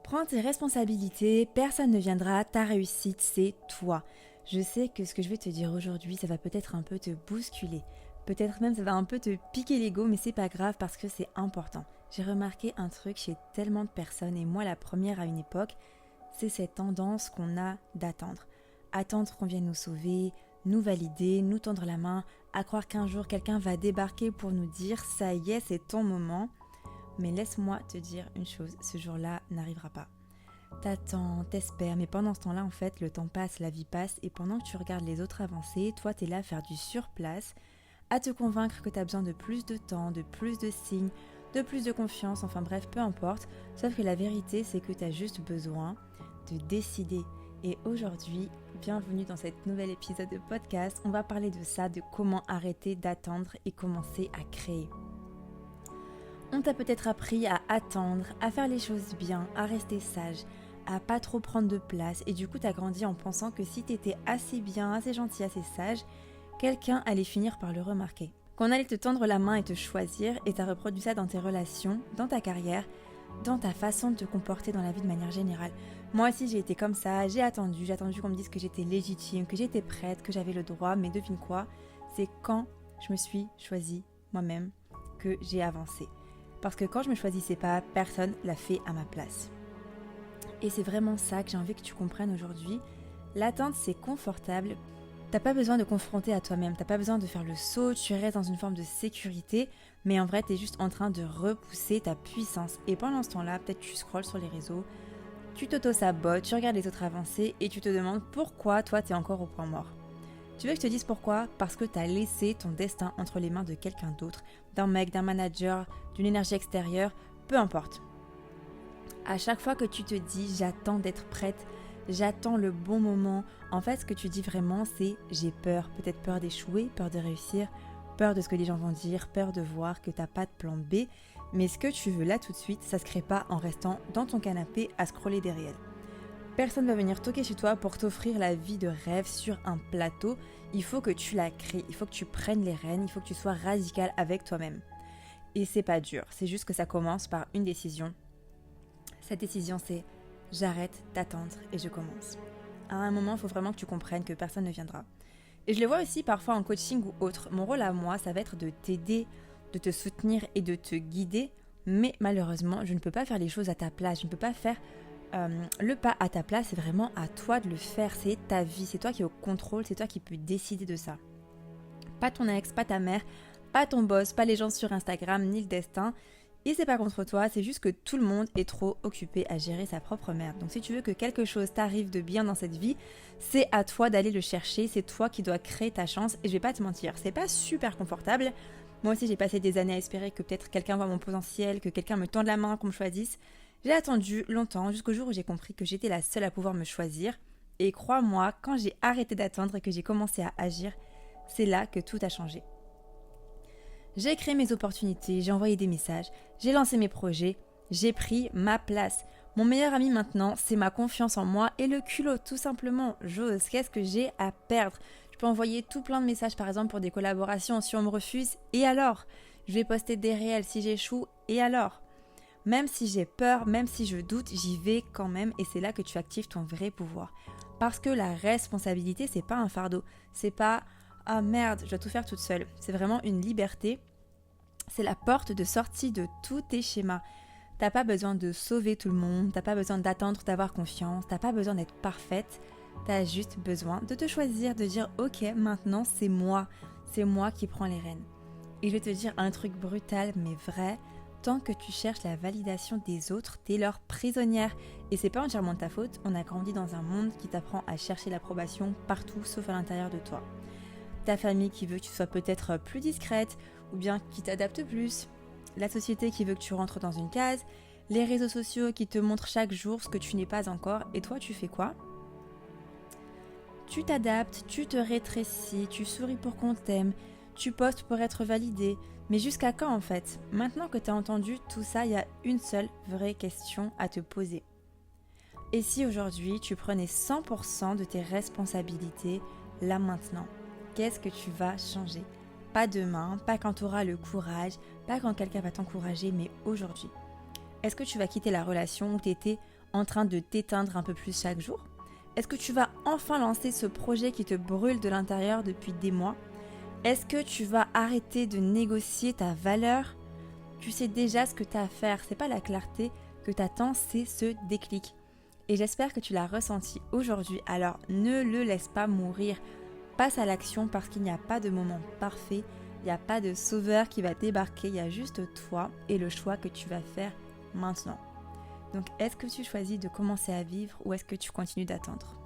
Prends tes responsabilités, personne ne viendra, ta réussite c'est toi. Je sais que ce que je vais te dire aujourd'hui, ça va peut-être un peu te bousculer. Peut-être même ça va un peu te piquer l'ego, mais c'est pas grave parce que c'est important. J'ai remarqué un truc chez tellement de personnes, et moi la première à une époque, c'est cette tendance qu'on a d'attendre. Attendre qu'on vienne nous sauver, nous valider, nous tendre la main, à croire qu'un jour quelqu'un va débarquer pour nous dire « ça y est, c'est ton moment ». Mais laisse-moi te dire une chose, ce jour-là n'arrivera pas. T'attends, t'espères, mais pendant ce temps-là, en fait, le temps passe, la vie passe, et pendant que tu regardes les autres avancer, toi, t'es là à faire du surplace, à te convaincre que t'as besoin de plus de temps, de plus de signes, de plus de confiance, enfin bref, peu importe. Sauf que la vérité, c'est que t'as juste besoin de décider. Et aujourd'hui, bienvenue dans cet nouvel épisode de podcast, on va parler de ça, de comment arrêter d'attendre et commencer à créer. On t'a peut-être appris à attendre, à faire les choses bien, à rester sage, à pas trop prendre de place, et du coup t'as grandi en pensant que si t'étais assez bien, assez gentil, assez sage, quelqu'un allait finir par le remarquer. Qu'on allait te tendre la main et te choisir, et t'as reproduit ça dans tes relations, dans ta carrière, dans ta façon de te comporter dans la vie de manière générale. Moi aussi j'ai été comme ça, j'ai attendu qu'on me dise que j'étais légitime, que j'étais prête, que j'avais le droit, mais devine quoi, c'est quand je me suis choisie moi-même que j'ai avancé. Parce que quand je me choisissais pas, personne l'a fait à ma place. Et c'est vraiment ça que j'ai envie que tu comprennes aujourd'hui. L'attente, c'est confortable. T'as pas besoin de confronter à toi-même, t'as pas besoin de faire le saut, tu restes dans une forme de sécurité, mais en vrai, t'es juste en train de repousser ta puissance. Et pendant ce temps-là, peut-être tu scrolles sur les réseaux, tu t'auto-sabotes, tu regardes les autres avancer et tu te demandes pourquoi toi t'es encore au point mort. Tu veux que je te dise pourquoi ? Parce que tu as laissé ton destin entre les mains de quelqu'un d'autre, d'un mec, d'un manager, d'une énergie extérieure, peu importe. À chaque fois que tu te dis « j'attends d'être prête », « j'attends le bon moment », en fait ce que tu dis vraiment c'est « j'ai peur », peut-être peur d'échouer, peur de réussir, peur de ce que les gens vont dire, peur de voir que tu n'as pas de plan B, mais ce que tu veux là tout de suite, ça ne se crée pas en restant dans ton canapé à scroller des réels. Personne ne va venir toquer chez toi pour t'offrir la vie de rêve sur un plateau. Il faut que tu la crées, il faut que tu prennes les rênes, il faut que tu sois radical avec toi-même. Et c'est pas dur, c'est juste que ça commence par une décision. Cette décision c'est j'arrête d'attendre et je commence. À un moment, il faut vraiment que tu comprennes que personne ne viendra. Et je le vois aussi parfois en coaching ou autre. Mon rôle à moi, ça va être de t'aider, de te soutenir et de te guider. Mais malheureusement, je ne peux pas faire les choses à ta place. Je ne peux pas faire le pas à ta place, c'est vraiment à toi de le faire, c'est ta vie, c'est toi qui es au contrôle, c'est toi qui peux décider de ça. Pas ton ex, pas ta mère, pas ton boss, pas les gens sur Instagram, ni le destin. Et c'est pas contre toi, c'est juste que tout le monde est trop occupé à gérer sa propre merde. Donc si tu veux que quelque chose t'arrive de bien dans cette vie, c'est à toi d'aller le chercher, c'est toi qui dois créer ta chance. Et je vais pas te mentir, c'est pas super confortable. Moi aussi j'ai passé des années à espérer que peut-être quelqu'un voit mon potentiel, que quelqu'un me tende la main, qu'on me choisisse. J'ai attendu longtemps jusqu'au jour où j'ai compris que j'étais la seule à pouvoir me choisir. Et crois-moi, quand j'ai arrêté d'attendre et que j'ai commencé à agir, c'est là que tout a changé. J'ai créé mes opportunités, j'ai envoyé des messages, j'ai lancé mes projets, j'ai pris ma place. Mon meilleur ami maintenant, c'est ma confiance en moi et le culot, tout simplement. J'ose, qu'est-ce que j'ai à perdre ? Je peux envoyer tout plein de messages par exemple pour des collaborations si on me refuse, et alors ? Je vais poster des réels si j'échoue, et alors ? Même si j'ai peur, même si je doute, j'y vais quand même et c'est là que tu actives ton vrai pouvoir. Parce que la responsabilité, c'est pas un fardeau. C'est pas « ah merde, je dois tout faire toute seule ». C'est vraiment une liberté. C'est la porte de sortie de tous tes schémas. T'as pas besoin de sauver tout le monde, t'as pas besoin d'attendre d'avoir confiance, t'as pas besoin d'être parfaite. T'as juste besoin de te choisir, de dire « ok, maintenant c'est moi qui prends les rênes ». Et je vais te dire un truc brutal mais vrai. Tant que tu cherches la validation des autres, t'es leur prisonnière. Et c'est pas entièrement de ta faute, on a grandi dans un monde qui t'apprend à chercher l'approbation partout sauf à l'intérieur de toi. Ta famille qui veut que tu sois peut-être plus discrète, ou bien qui t'adapte plus. La société qui veut que tu rentres dans une case. Les réseaux sociaux qui te montrent chaque jour ce que tu n'es pas encore. Et toi, tu fais quoi ? Tu t'adaptes, tu te rétrécis, tu souris pour qu'on t'aime, tu postes pour être validé. Mais jusqu'à quand en fait ? Maintenant que tu as entendu tout ça, il y a une seule vraie question à te poser. Et si aujourd'hui tu prenais 100% de tes responsabilités là maintenant ? Qu'est-ce que tu vas changer ? Pas demain, pas quand tu auras le courage, pas quand quelqu'un va t'encourager, mais aujourd'hui. Est-ce que tu vas quitter la relation où tu étais en train de t'éteindre un peu plus chaque jour? Est-ce que tu vas enfin lancer ce projet qui te brûle de l'intérieur depuis des mois? Est-ce que tu vas arrêter de négocier ta valeur? Tu sais déjà ce que tu as à faire, c'est pas la clarté que tu attends, c'est ce déclic. Et j'espère que tu l'as ressenti aujourd'hui, alors ne le laisse pas mourir. Passe à l'action parce qu'il n'y a pas de moment parfait, il n'y a pas de sauveur qui va débarquer, il y a juste toi et le choix que tu vas faire maintenant. Donc est-ce que tu choisis de commencer à vivre ou est-ce que tu continues d'attendre ?